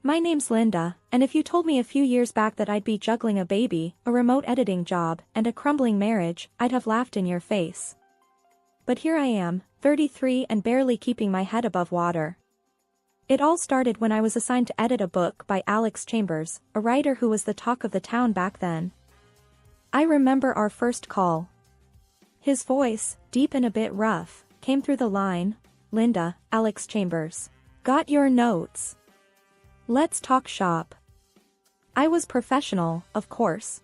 My name's Linda, and if you told me a few years back that I'd be juggling a baby, a remote editing job, and a crumbling marriage, I'd have laughed in your face. But here I am, 33 and barely keeping my head above water. It all started when I was assigned to edit a book by Alex Chambers, a writer who was the talk of the town back then. I remember our first call. His voice, deep and a bit rough, came through the line, "Linda, Alex Chambers. Got your notes? Let's talk shop." I was professional, of course.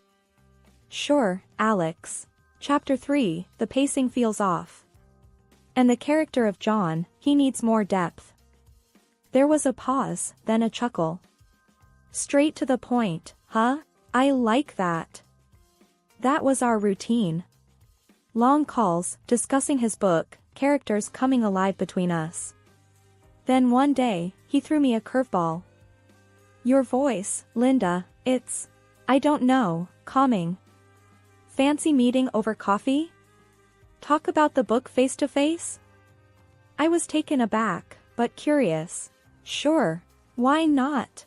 "Sure, Alex. Chapter 3, the pacing feels off. And the character of John, he needs more depth." There was a pause, then a chuckle. "Straight to the point, huh? I like that." That was our routine. Long calls, discussing his book, characters coming alive between us. Then one day, he threw me a curveball. "Your voice, Linda, I don't know, calming. Fancy meeting over coffee? Talk about the book face to face?" I was taken aback, but curious. Sure, why not?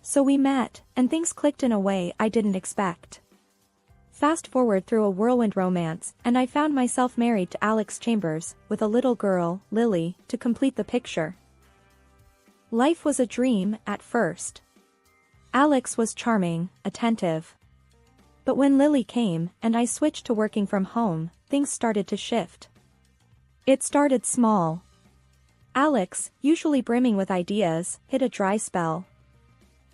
So we met, and things clicked in a way I didn't expect. Fast forward through a whirlwind romance, and I found myself married to Alex Chambers, with a little girl, Lily, to complete the picture. Life was a dream, at first. Alex was charming, attentive. But when Lily came, and I switched to working from home, things started to shift. It started small. Alex, usually brimming with ideas, hit a dry spell.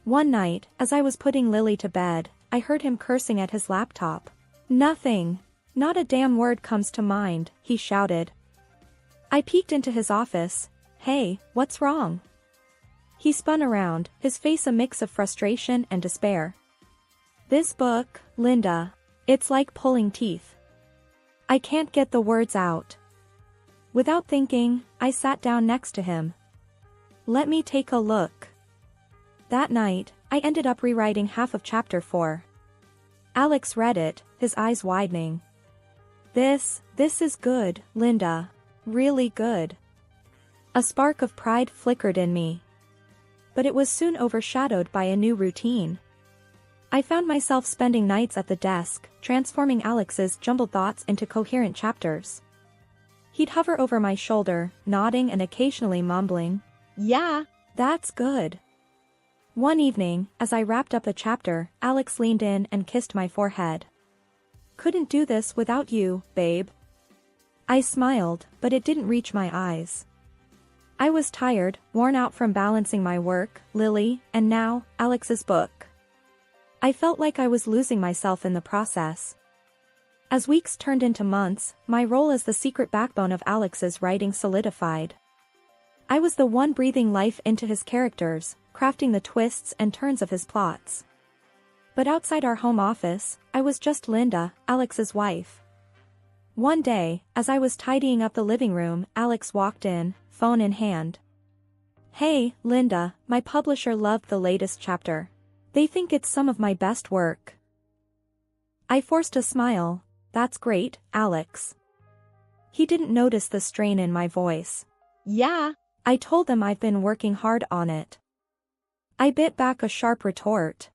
One night, as I was putting Lily to bed, I heard him cursing at his laptop. "Nothing. Not a damn word comes to mind," he shouted. I peeked into his office. "Hey, what's wrong?" He spun around, his face a mix of frustration and despair. "This book, Linda. It's like pulling teeth. I can't get the words out." Without thinking, I sat down next to him. "Let me take a look." That night, I ended up rewriting half of chapter 4. Alex read it, his eyes widening. This is good, Linda. Really good." A spark of pride flickered in me. But it was soon overshadowed by a new routine. I found myself spending nights at the desk, transforming Alex's jumbled thoughts into coherent chapters. He'd hover over my shoulder, nodding and occasionally mumbling, "Yeah, that's good." One evening, as I wrapped up a chapter, Alex leaned in and kissed my forehead. "Couldn't do this without you, babe." I smiled, but it didn't reach my eyes. I was tired, worn out from balancing my work, Lily, and now, Alex's book. I felt like I was losing myself in the process. As weeks turned into months, my role as the secret backbone of Alex's writing solidified. I was the one breathing life into his characters, crafting the twists and turns of his plots. But outside our home office, I was just Linda, Alex's wife. One day, as I was tidying up the living room, Alex walked in, phone in hand. "Hey, Linda, my publisher loved the latest chapter. They think it's some of my best work." I forced a smile. "That's great, Alex." He didn't notice the strain in my voice. "Yeah, I told them I've been working hard on it." I bit back a sharp retort.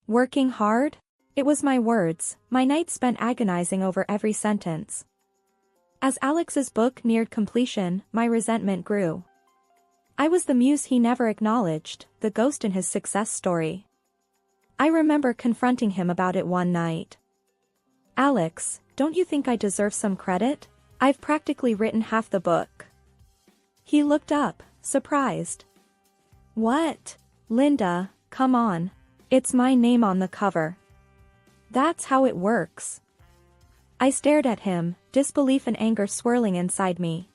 "Working hard?" It was my words, my nights spent agonizing over every sentence. As Alex's book neared completion, my resentment grew. I was the muse he never acknowledged, the ghost in his success story. I remember confronting him about it one night. "Alex, don't you think I deserve some credit? I've practically written half the book." He looked up, surprised. "What? Linda, come on. It's my name on the cover. That's how it works." I stared at him, disbelief and anger swirling inside me.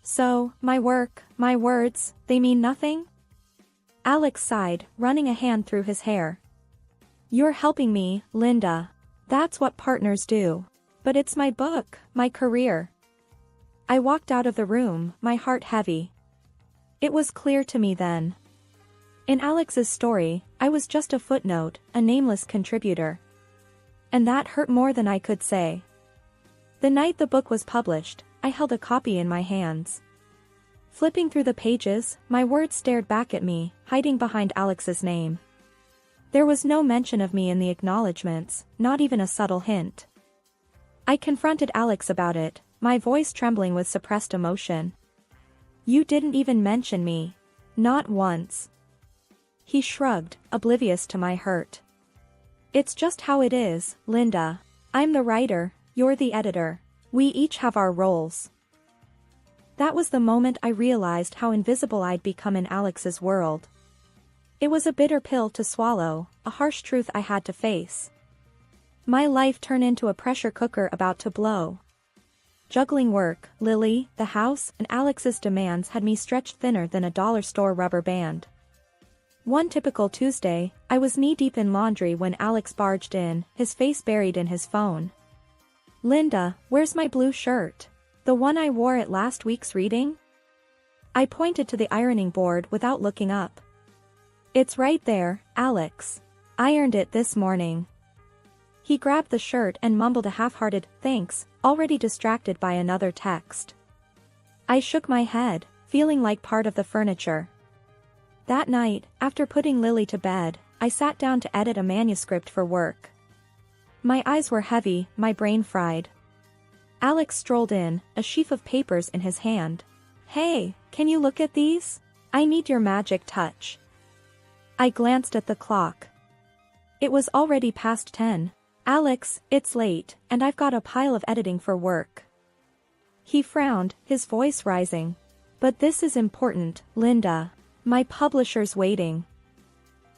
"So, my work, my words, they mean nothing?" Alex sighed, running a hand through his hair. "You're helping me, Linda. That's what partners do. But it's my book, my career." I walked out of the room, my heart heavy. It was clear to me then. In Alex's story, I was just a footnote, a nameless contributor. And that hurt more than I could say. The night the book was published, I held a copy in my hands. Flipping through the pages, my words stared back at me, hiding behind Alex's name. There was no mention of me in the acknowledgements, not even a subtle hint. I confronted Alex about it, my voice trembling with suppressed emotion. You didn't even mention me. Not once. He shrugged, oblivious to my hurt. It's just how it is, Linda. I'm the writer, you're the editor. We each have our roles. That was the moment I realized how invisible I'd become in Alex's world. It was a bitter pill to swallow, a harsh truth I had to face. My life turned into a pressure cooker about to blow. Juggling work, Lily, the house, and Alex's demands had me stretched thinner than a dollar store rubber band. One typical Tuesday, I was knee-deep in laundry when Alex barged in, his face buried in his phone. Linda, where's my blue shirt? The one I wore at last week's reading? I pointed to the ironing board without looking up. It's right there, Alex. Ironed it this morning. He grabbed the shirt and mumbled a half-hearted, thanks, already distracted by another text. I shook my head, feeling like part of the furniture. That night, after putting Lily to bed, I sat down to edit a manuscript for work. My eyes were heavy, my brain fried. Alex strolled in, a sheaf of papers in his hand. Hey, can you look at these? I need your magic touch. I glanced at the clock. It was already past 10. Alex, it's late, and I've got a pile of editing for work. He frowned, his voice rising. But this is important, Linda. My publisher's waiting.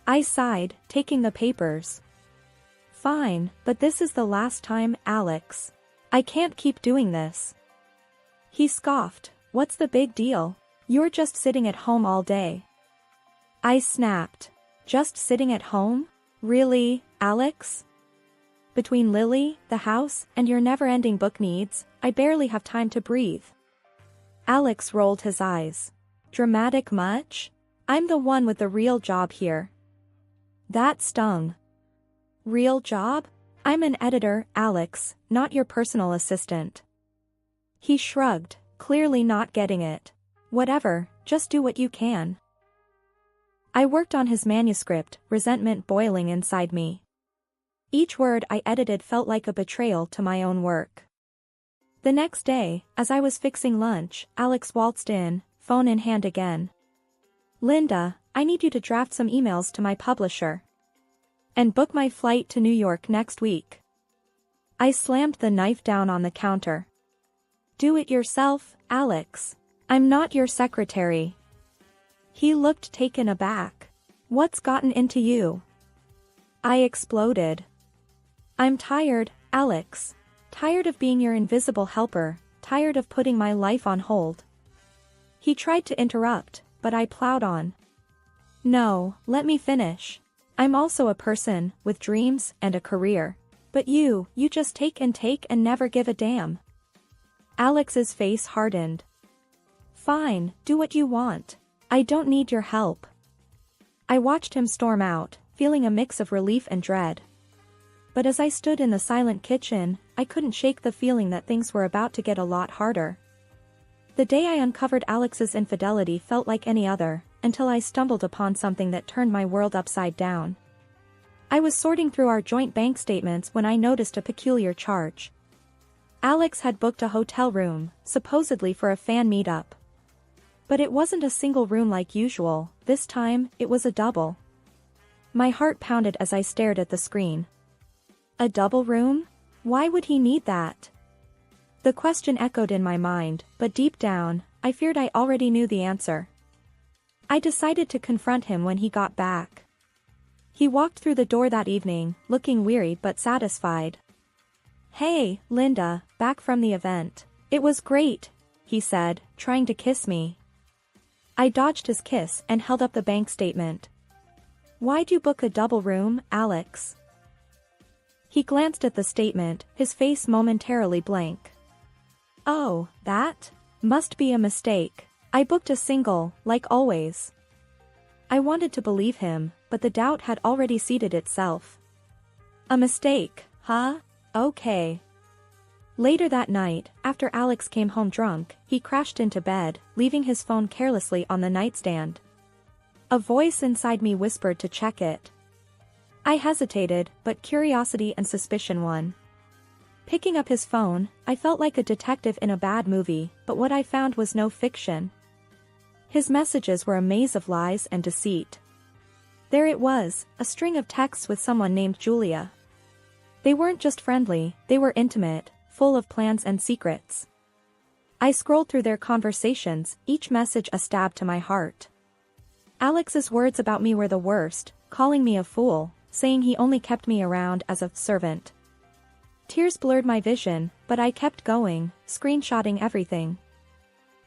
I sighed, taking the papers. Fine, but this is the last time, Alex. I can't keep doing this. He scoffed, what's the big deal? You're just sitting at home all day. I snapped. Just sitting at home? Really, Alex? Between Lily, the house, and your never-ending book needs, I barely have time to breathe. Alex rolled his eyes. Dramatic much? I'm the one with the real job here. That stung. Real job? I'm an editor, Alex, not your personal assistant. He shrugged, clearly not getting it. Whatever, just do what you can. I worked on his manuscript, resentment boiling inside me. Each word I edited felt like a betrayal to my own work. The next day, as I was fixing lunch, Alex waltzed in, phone in hand again. Linda, I need you to draft some emails to my publisher. And book my flight to New York next week. I slammed the knife down on the counter. Do it yourself, Alex. I'm not your secretary. He looked taken aback. What's gotten into you? I exploded. I'm tired, Alex. Tired of being your invisible helper, tired of putting my life on hold. He tried to interrupt, but I plowed on. No, let me finish. I'm also a person, with dreams and a career. But you just take and never give a damn. Alex's face hardened. Fine, do what you want. I don't need your help. I watched him storm out, feeling a mix of relief and dread. But as I stood in the silent kitchen, I couldn't shake the feeling that things were about to get a lot harder. The day I uncovered Alex's infidelity felt like any other, until I stumbled upon something that turned my world upside down. I was sorting through our joint bank statements when I noticed a peculiar charge. Alex had booked a hotel room, supposedly for a fan meetup. But it wasn't a single room like usual, this time, it was a double. My heart pounded as I stared at the screen. A double room? Why would he need that? The question echoed in my mind, but deep down, I feared I already knew the answer. I decided to confront him when he got back. He walked through the door that evening, looking weary but satisfied. Hey, Linda, back from the event. It was great, he said, trying to kiss me. I dodged his kiss and held up the bank statement. Why'd you book a double room, Alex? He glanced at the statement, his face momentarily blank. Oh, that? Must be a mistake. I booked a single, like always. I wanted to believe him, but the doubt had already seated itself. A mistake, huh? Okay. Later that night, after Alex came home drunk, he crashed into bed, leaving his phone carelessly on the nightstand. A voice inside me whispered to check it. I hesitated, but curiosity and suspicion won. Picking up his phone, I felt like a detective in a bad movie, but what I found was no fiction. His messages were a maze of lies and deceit. There it was, a string of texts with someone named Julia. They weren't just friendly, they were intimate, full of plans and secrets. I scrolled through their conversations, each message a stab to my heart. Alex's words about me were the worst, calling me a fool, saying he only kept me around as a servant. Tears blurred my vision, but I kept going, screenshotting everything.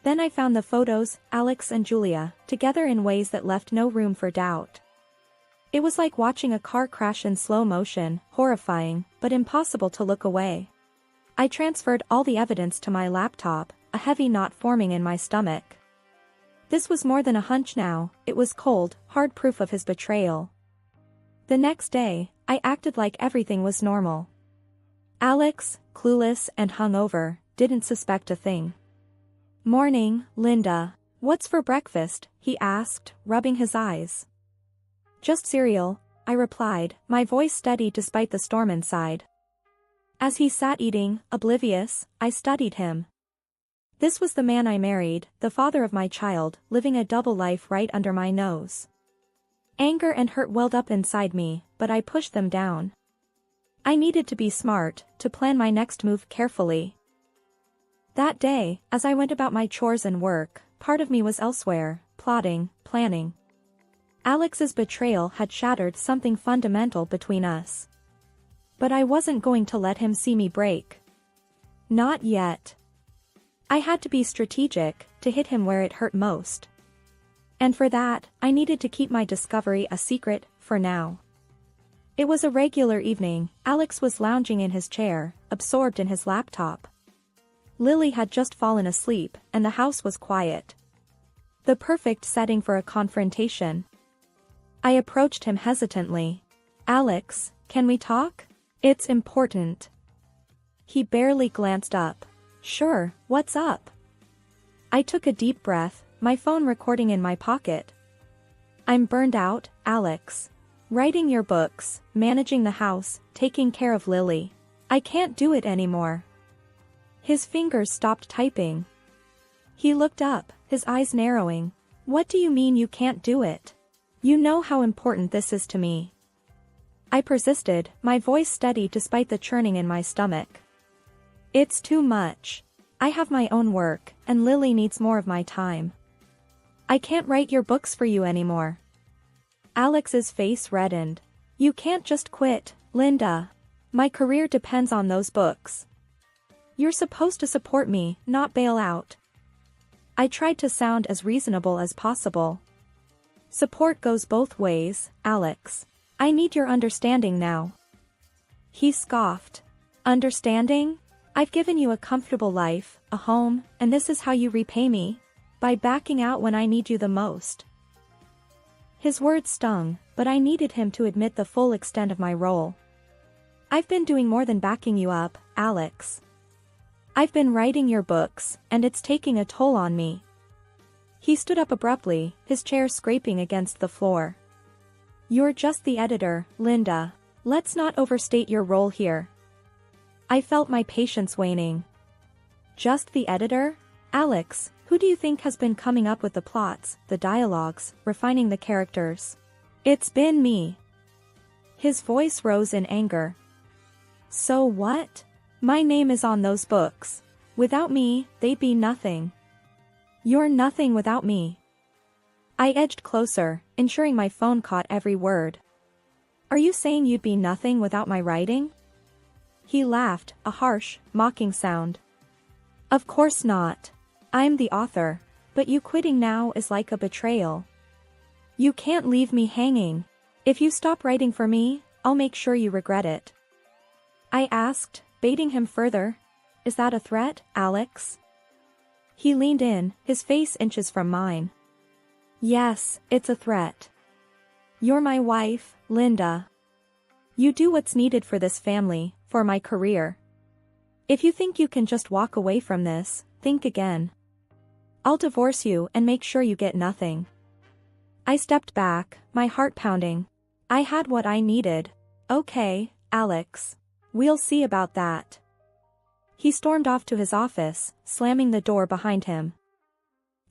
Then I found the photos, Alex and Julia, together in ways that left no room for doubt. It was like watching a car crash in slow motion, horrifying, but impossible to look away. I transferred all the evidence to my laptop, a heavy knot forming in my stomach. This was more than a hunch now, it was cold, hard proof of his betrayal. The next day, I acted like everything was normal. Alex, clueless and hungover, didn't suspect a thing. "Morning, Linda. What's for breakfast?" he asked, rubbing his eyes. "Just cereal," I replied, my voice steady despite the storm inside. As he sat eating, oblivious, I studied him. This was the man I married, the father of my child, living a double life right under my nose. Anger and hurt welled up inside me, but I pushed them down. I needed to be smart, to plan my next move carefully. That day, as I went about my chores and work, part of me was elsewhere, plotting, planning. Alex's betrayal had shattered something fundamental between us. But I wasn't going to let him see me break. Not yet. I had to be strategic, to hit him where it hurt most. And for that, I needed to keep my discovery a secret, for now. It was a regular evening, Alex was lounging in his chair, absorbed in his laptop. Lily had just fallen asleep, and the house was quiet. The perfect setting for a confrontation. I approached him hesitantly. "Alex, can we talk? It's important." He barely glanced up. "Sure, what's up?" I took a deep breath, my phone recording in my pocket. "I'm burned out, Alex. Writing your books, managing the house, taking care of Lily. I can't do it anymore." His fingers stopped typing. He looked up, his eyes narrowing. "What do you mean you can't do it? You know how important this is to me." I persisted, my voice steady despite the churning in my stomach. "It's too much. I have my own work, and Lily needs more of my time. I can't write your books for you anymore." Alex's face reddened. "You can't just quit, Linda. My career depends on those books. You're supposed to support me, not bail out." I tried to sound as reasonable as possible. "Support goes both ways, Alex. I need your understanding now." He scoffed. "Understanding? I've given you a comfortable life, a home, and this is how you repay me? By backing out when I need you the most." His words stung, but I needed him to admit the full extent of my role. "I've been doing more than backing you up, Alex. I've been writing your books, and it's taking a toll on me." He stood up abruptly, his chair scraping against the floor. "You're just the editor, Linda. Let's not overstate your role here." I felt my patience waning. "Just the editor? Alex, who do you think has been coming up with the plots, the dialogues, refining the characters?" "It's been me." His voice rose in anger. "So what? My name is on those books. Without me, they'd be nothing. You're nothing without me." I edged closer, ensuring my phone caught every word. "Are you saying you'd be nothing without my writing?" He laughed, a harsh, mocking sound. "Of course not. I'm the author, but you quitting now is like a betrayal. You can't leave me hanging. If you stop writing for me, I'll make sure you regret it." I asked, baiting him further. "Is that a threat, Alex?" He leaned in, his face inches from mine. "Yes, it's a threat. You're my wife, Linda. You do what's needed for this family, for my career. If you think you can just walk away from this, think again. I'll divorce you and make sure you get nothing. I stepped back, my heart pounding. I had what I needed. Okay, Alex. We'll see about that. He stormed off to his office, slamming the door behind him.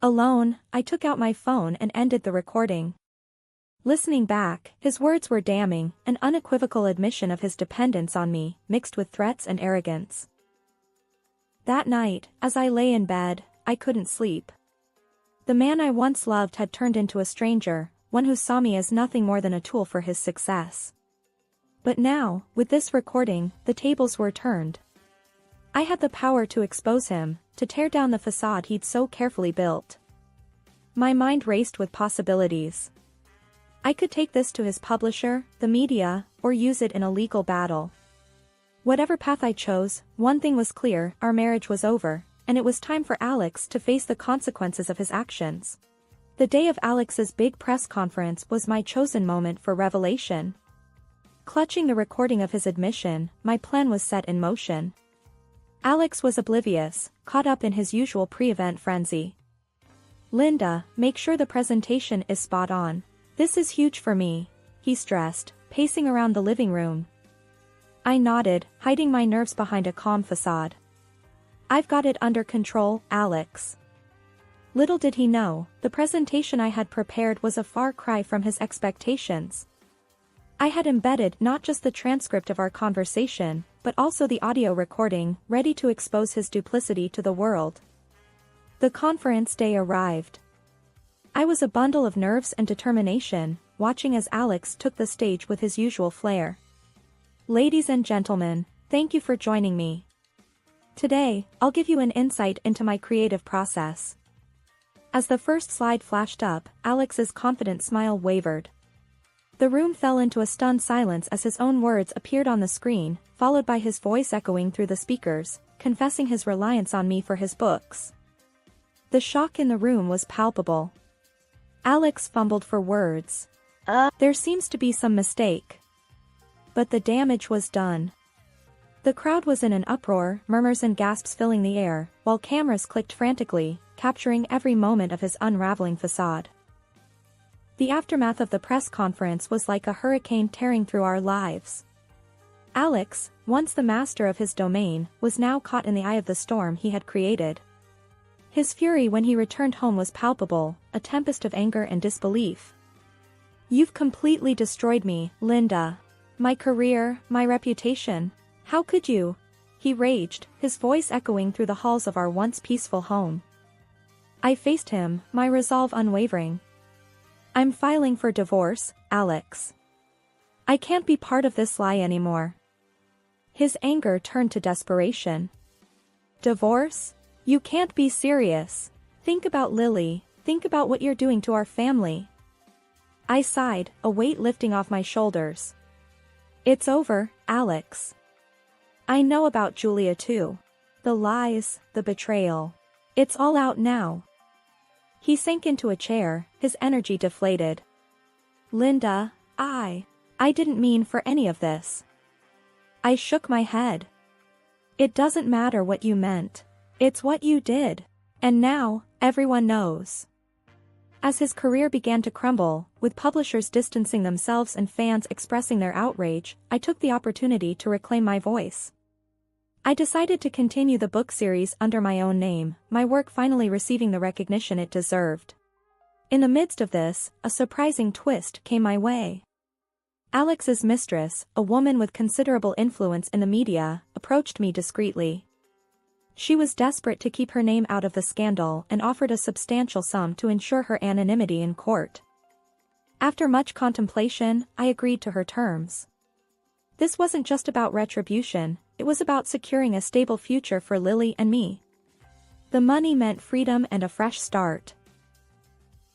Alone, I took out my phone and ended the recording. Listening back, his words were damning, an unequivocal admission of his dependence on me, mixed with threats and arrogance. That night, as I lay in bed, I couldn't sleep. The man I once loved had turned into a stranger, one who saw me as nothing more than a tool for his success. But now, with this recording, the tables were turned. I had the power to expose him, to tear down the facade he'd so carefully built. My mind raced with possibilities. I could take this to his publisher, the media, or use it in a legal battle. Whatever path I chose, one thing was clear: our marriage was over, and it was time for Alex to face the consequences of his actions. The day of Alex's big press conference was my chosen moment for revelation. Clutching the recording of his admission, my plan was set in motion. Alex was oblivious, caught up in his usual pre-event frenzy. "Linda, make sure the presentation is spot on. This is huge for me," he stressed, pacing around the living room. I nodded, hiding my nerves behind a calm facade. "I've got it under control, Alex." Little did he know, the presentation I had prepared was a far cry from his expectations. I had embedded not just the transcript of our conversation, but also the audio recording, ready to expose his duplicity to the world. The conference day arrived. I was a bundle of nerves and determination, watching as Alex took the stage with his usual flair. "Ladies and gentlemen, thank you for joining me. Today, I'll give you an insight into my creative process." As the first slide flashed up, Alex's confident smile wavered. The room fell into a stunned silence as his own words appeared on the screen, followed by his voice echoing through the speakers, confessing his reliance on me for his books. The shock in the room was palpable. Alex fumbled for words. There seems to be some mistake." But the damage was done. The crowd was in an uproar, murmurs and gasps filling the air, while cameras clicked frantically, capturing every moment of his unraveling facade. The aftermath of the press conference was like a hurricane tearing through our lives. Alex, once the master of his domain, was now caught in the eye of the storm he had created. His fury when he returned home was palpable, a tempest of anger and disbelief. "You've completely destroyed me, Linda. My career, my reputation. How could you?" he raged, his voice echoing through the halls of our once peaceful home. I faced him, my resolve unwavering. "I'm filing for divorce, Alex. I can't be part of this lie anymore." His anger turned to desperation. "Divorce? You can't be serious. Think about Lily, think about what you're doing to our family." I sighed, a weight lifting off my shoulders. "It's over, Alex. I know about Julia too. The lies, the betrayal. It's all out now." He sank into a chair, his energy deflated. "Linda, I didn't mean for any of this." I shook my head. "It doesn't matter what you meant. It's what you did. And now, everyone knows." As his career began to crumble, with publishers distancing themselves and fans expressing their outrage, I took the opportunity to reclaim my voice. I decided to continue the book series under my own name, my work finally receiving the recognition it deserved. In the midst of this, a surprising twist came my way. Alex's mistress, a woman with considerable influence in the media, approached me discreetly. She was desperate to keep her name out of the scandal and offered a substantial sum to ensure her anonymity in court. After much contemplation, I agreed to her terms. This wasn't just about retribution, it was about securing a stable future for Lily and me. The money meant freedom and a fresh start.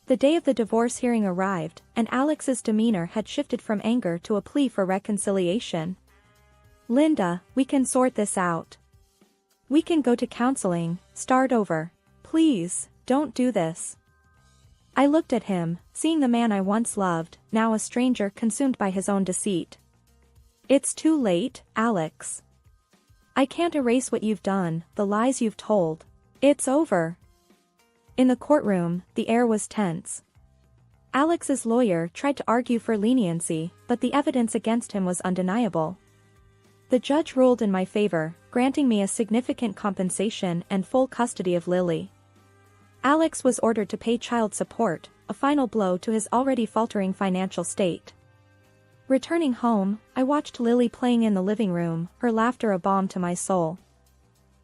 The day of the divorce hearing arrived, and Alex's demeanor had shifted from anger to a plea for reconciliation. "Linda, we can sort this out. We can go to counseling, start over. Please, don't do this." I looked at him, seeing the man I once loved, now a stranger consumed by his own deceit. "It's too late, Alex. I can't erase what you've done, the lies you've told. It's over. In the courtroom, the air was tense. Alex's lawyer tried to argue for leniency, but the evidence against him was undeniable. The judge ruled in my favor, granting me a significant compensation and full custody of Lily. Alex was ordered to pay child support, a final blow to his already faltering financial state. Returning home, I watched Lily playing in the living room, her laughter a balm to my soul.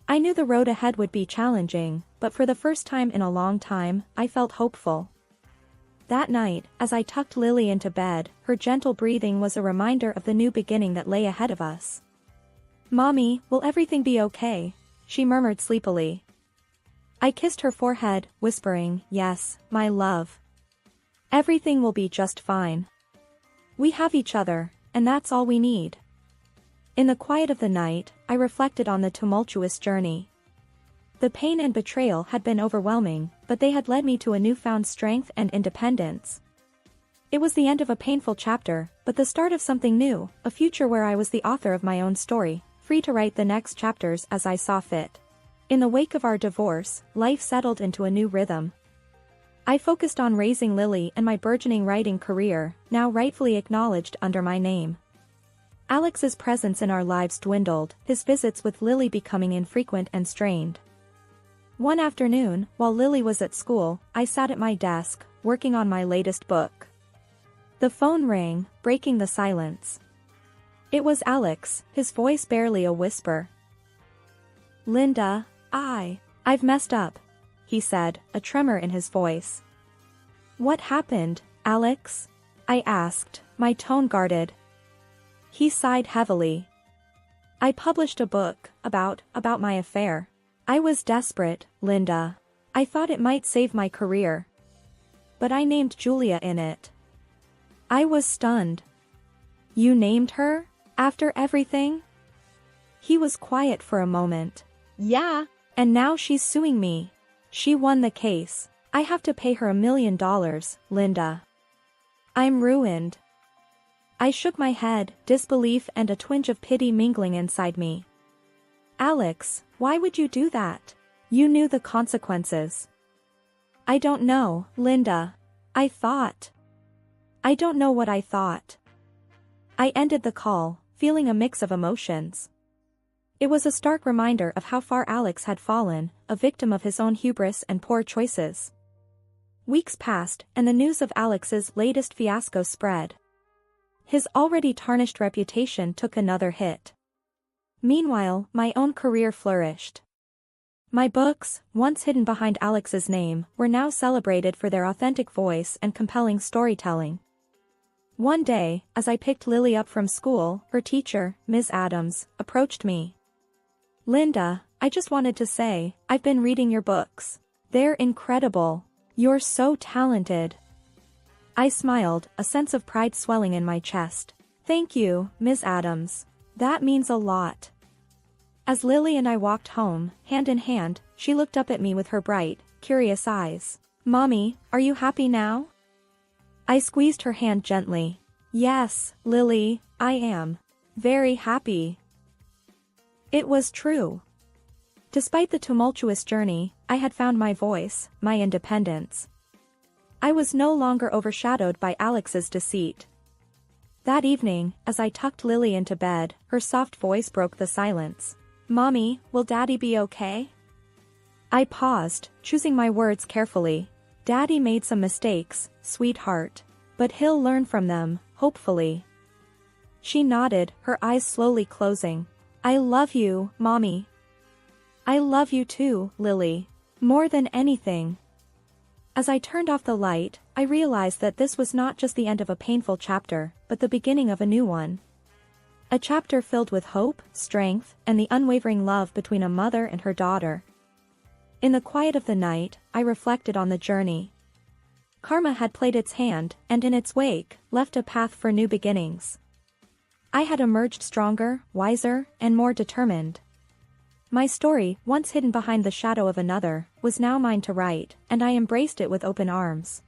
I knew the road ahead would be challenging, but for the first time in a long time, I felt hopeful. That night, as I tucked Lily into bed, her gentle breathing was a reminder of the new beginning that lay ahead of us. "Mommy, will everything be okay?" she murmured sleepily. I kissed her forehead, whispering, "Yes, my love. Everything will be just fine. We have each other, and that's all we need." In the quiet of the night, I reflected on the tumultuous journey. The pain and betrayal had been overwhelming, but they had led me to a newfound strength and independence. It was the end of a painful chapter, but the start of something new, a future where I was the author of my own story, free to write the next chapters as I saw fit. In the wake of our divorce, life settled into a new rhythm. I focused on raising Lily and my burgeoning writing career, now rightfully acknowledged under my name. Alex's presence in our lives dwindled, his visits with Lily becoming infrequent and strained. One afternoon, while Lily was at school, I sat at my desk, working on my latest book. The phone rang, breaking the silence. It was Alex, his voice barely a whisper. "Linda, I've messed up," he said, a tremor in his voice. "What happened, Alex?" I asked, my tone guarded. He sighed heavily. "I published a book about my affair. I was desperate, Linda. I thought it might save my career. But I named Julia in it." I was stunned. "You named her? After everything?" He was quiet for a moment. "Yeah, and now she's suing me. She won the case. I have to pay her $1 million, Linda. I'm ruined." I shook my head, disbelief and a twinge of pity mingling inside me. "Alex, why would you do that? You knew the consequences." "I don't know, Linda. I don't know what I thought." I ended the call, feeling a mix of emotions. It was a stark reminder of how far Alex had fallen, a victim of his own hubris and poor choices. Weeks passed, and the news of Alex's latest fiasco spread. His already tarnished reputation took another hit. Meanwhile, my own career flourished. My books, once hidden behind Alex's name, were now celebrated for their authentic voice and compelling storytelling. One day, as I picked Lily up from school, her teacher, Ms. Adams, approached me. "Linda, I just wanted to say, I've been reading your books. They're incredible. You're so talented." I smiled, a sense of pride swelling in my chest. "Thank you, Ms. Adams. That means a lot." As Lily and I walked home, hand in hand, she looked up at me with her bright, curious eyes. "Mommy, are you happy now?" I squeezed her hand gently. "Yes, Lily, I am. Very happy." It was true. Despite the tumultuous journey, I had found my voice, my independence. I was no longer overshadowed by Alex's deceit. That evening, as I tucked Lily into bed, her soft voice broke the silence. "Mommy, will Daddy be okay?" I paused, choosing my words carefully. "Daddy made some mistakes, sweetheart. But he'll learn from them, hopefully." She nodded, her eyes slowly closing. "I love you, Mommy." "I love you too, Lily. More than anything." As I turned off the light, I realized that this was not just the end of a painful chapter, but the beginning of a new one. A chapter filled with hope, strength, and the unwavering love between a mother and her daughter. In the quiet of the night, I reflected on the journey. Karma had played its hand, and in its wake, left a path for new beginnings. I had emerged stronger, wiser, and more determined. My story, once hidden behind the shadow of another, was now mine to write, and I embraced it with open arms.